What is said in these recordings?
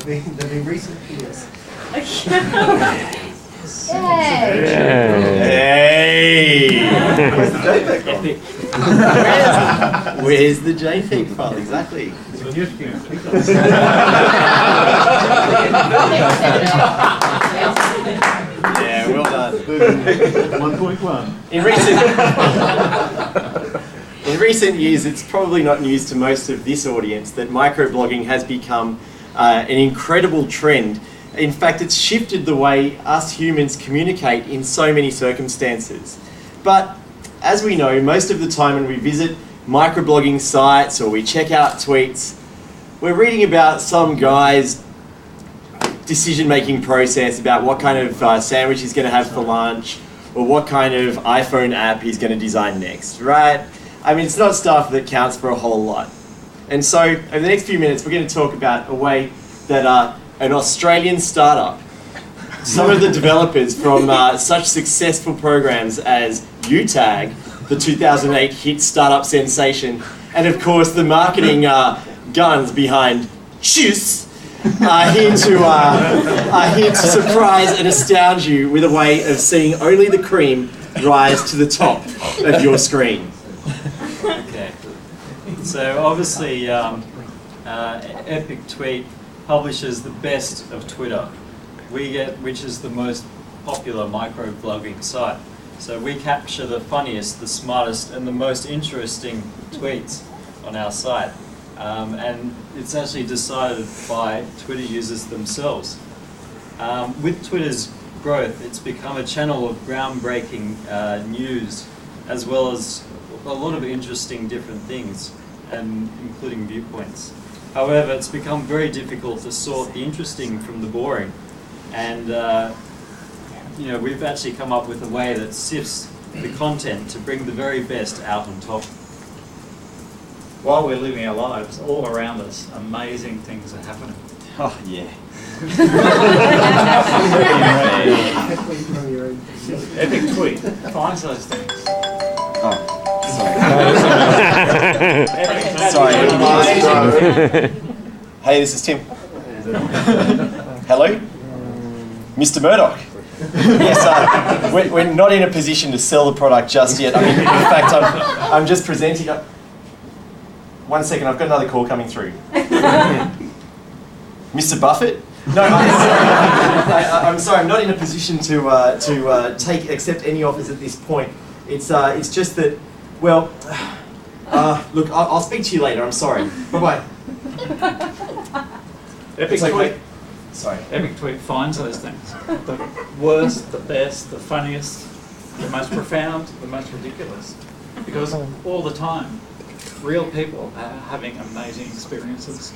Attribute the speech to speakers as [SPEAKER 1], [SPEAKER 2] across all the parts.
[SPEAKER 1] There've been recent years.
[SPEAKER 2] Hey! Where's the JPEG file? Exactly. Yeah, well done.
[SPEAKER 3] 1.1.
[SPEAKER 2] In recent years, it's probably not news to most of this audience that microblogging has become an incredible trend. In fact, it's shifted the way us humans communicate in so many circumstances. But as we know, most of the time when we visit microblogging sites or we check out tweets, we're reading about some guy's decision-making process about what kind of sandwich he's going to have for lunch or what kind of iPhone app he's going to design next, right? I mean, it's not stuff that counts for a whole lot. And so, over the next few minutes, we're going to talk about a way that an Australian startup, some of the developers from such successful programs as UTAG, the 2008 hit startup sensation, and of course the marketing guns behind Choose, are here to surprise and astound you with a way of seeing only the cream rise to the top of your screen.
[SPEAKER 4] Okay, so obviously Epic Tweet publishes the best of Twitter, which is the most popular microblogging site. So we capture the funniest, the smartest, and the most interesting tweets on our site. And it's actually decided by Twitter users themselves. With Twitter's growth, it's become a channel of groundbreaking news, as well as a lot of interesting different things, and including viewpoints. However, it's become very difficult to sort the interesting from the boring. And we've actually come up with a way that sifts the content to bring the very best out on top.
[SPEAKER 3] While we're living our lives, all around us, amazing things are happening.
[SPEAKER 2] Oh, yeah.
[SPEAKER 3] Epic Tweet finds those things.
[SPEAKER 2] Oh,
[SPEAKER 3] Sorry.
[SPEAKER 2] sorry. Hey, this is Tim. Hello? Mr. Murdoch. Yes, we're not in a position to sell the product just yet. I mean, in fact, I'm just presenting. 1 second, I've got another call coming through. Mr. Buffett? No, I'm sorry, I'm not in a position to accept any offers at this point. It's just that, well, look, I'll speak to you later. I'm sorry. Bye-bye.
[SPEAKER 3] Epic Tweet.
[SPEAKER 2] Sorry.
[SPEAKER 3] Epic Tweet finds those things. The worst, the best, the funniest, the most profound, the most ridiculous. Because all the time, real people are having amazing experiences.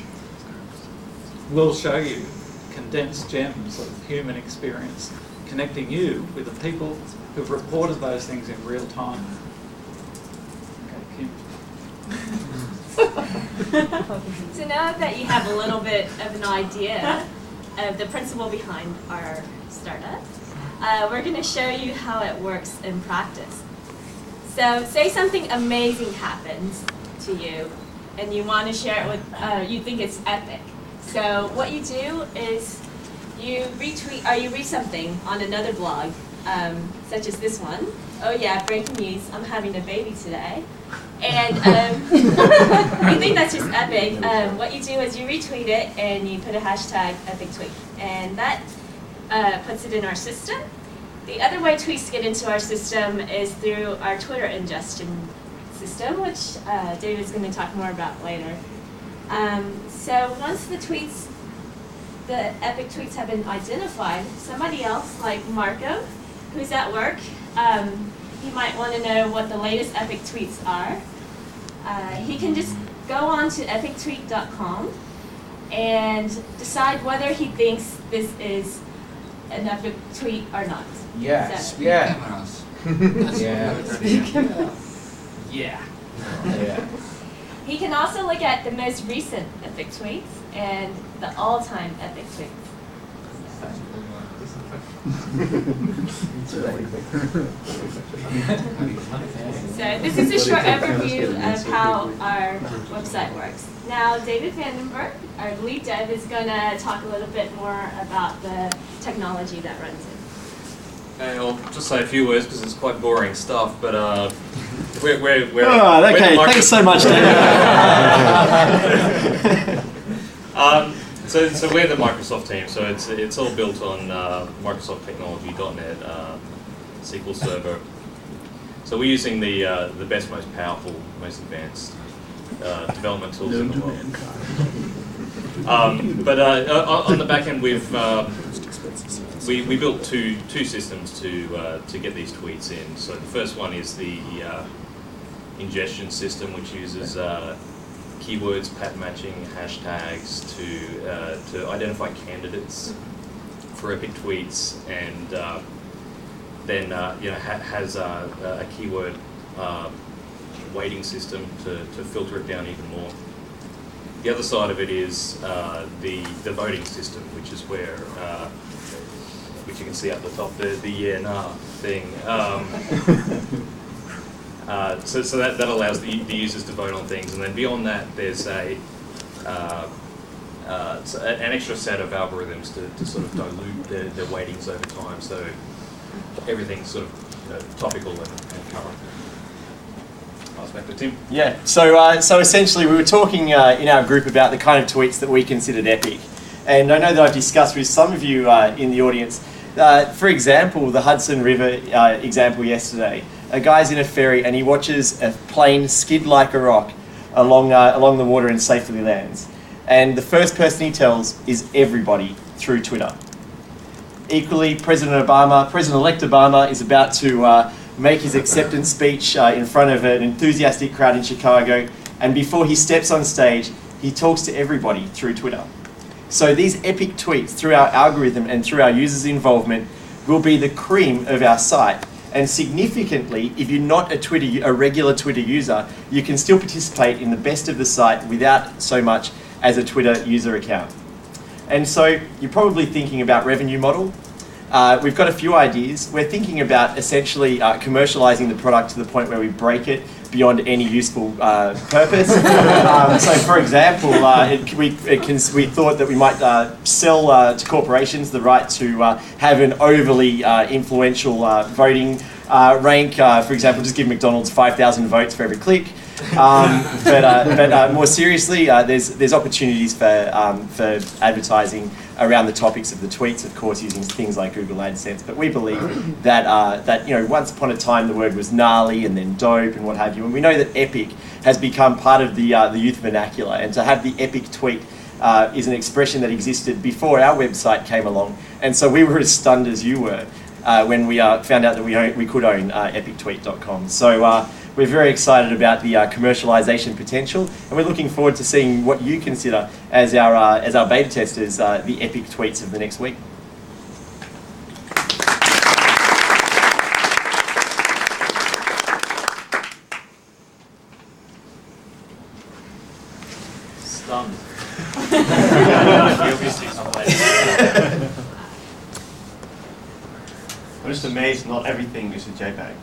[SPEAKER 3] We'll show you condensed gems of human experience, connecting you with the people who've reported those things in real time. Okay, Kim.
[SPEAKER 5] So now that you have a little bit of an idea of the principle behind our startup, we're going to show you how it works in practice. So say something amazing happens to you and you want to share it with, you think it's epic. So what you do is you retweet, or you read something on another blog, such as this one. Oh yeah, breaking news, I'm having a baby today. And you think that's just epic. What you do is you retweet it and you put a hashtag epic tweet. And that puts it in our system. The other way tweets get into our system is through our Twitter ingestion system, which David's going to talk more about later. So once the epic tweets have been identified, somebody else, like Marco, who's at work, he might want to know what the latest epic tweets are. He can just go on to epictweet.com and decide whether he thinks this is an epic tweet or not.
[SPEAKER 1] Yes.
[SPEAKER 5] So,
[SPEAKER 1] Yeah.
[SPEAKER 3] Yeah.
[SPEAKER 5] He can also look at the most recent epic tweets and the all-time epic tweets. So this is a short overview of how our website works. Now David Vandenberg, our lead dev, is going to talk a little bit more about the technology that runs it.
[SPEAKER 6] Okay, I'll just say a few words because it's quite boring stuff, but we're
[SPEAKER 2] okay, thanks so much, David.
[SPEAKER 6] So we're the Microsoft team, so it's all built on Microsoft technology, .NET, SQL Server. So we're using the best, most powerful, most advanced development tools in the world. But on the back end, we built two systems to get these tweets in. So the first one is the ingestion system, which uses keywords, pattern matching, hashtags to identify candidates for epic tweets, and then has a keyword weighting system to filter it down even more. The other side of it is the voting system, which is where which you can see up the top, the yeah, nah thing. So that allows the users to vote on things, and then beyond that, there's an extra set of algorithms to sort of dilute their weightings over time, so everything's sort of topical and current. Pass back to Tim.
[SPEAKER 2] Yeah. So essentially, we were talking in our group about the kind of tweets that we considered epic, and I know that I've discussed with some of you in the audience. For example, the Hudson River example yesterday. A guy's in a ferry and he watches a plane skid like a rock along the water and safely lands. And the first person he tells is everybody through Twitter. Equally, President-elect Obama is about to make his acceptance speech in front of an enthusiastic crowd in Chicago, and before he steps on stage, he talks to everybody through Twitter. So these epic tweets, through our algorithm and through our users' involvement, will be the cream of our site. And significantly, if you're not a regular Twitter user, you can still participate in the best of the site without so much as a Twitter user account. And so you're probably thinking about revenue model. We've got a few ideas. We're thinking about essentially commercializing the product to the point where we break it beyond any useful purpose. So, for example, we thought that we might sell to corporations the right to have an overly influential voting rank. For example, just give McDonald's 5,000 votes for every click. But more seriously, there's opportunities for advertising around the topics of the tweets, of course, using things like Google AdSense. But we believe that once upon a time the word was gnarly and then dope and what have you, and we know that epic has become part of the youth vernacular, and to have the epic tweet is an expression that existed before our website came along, and so we were as stunned as you were when we found out that we could own epictweet.com. So. We're very excited about the commercialization potential, and we're looking forward to seeing what you consider as our beta testers, the epic tweets of the next week.
[SPEAKER 4] Stunned.
[SPEAKER 2] I'm just amazed not everything is a JPEG.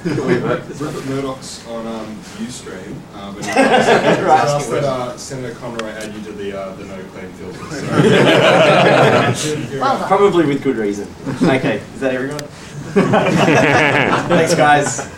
[SPEAKER 7] Rupert Murdoch's on Ustream, but asked that Senator Conroy add you to the no-claim filter. So.
[SPEAKER 2] Probably with good reason. Okay, is that everyone? Thanks, guys.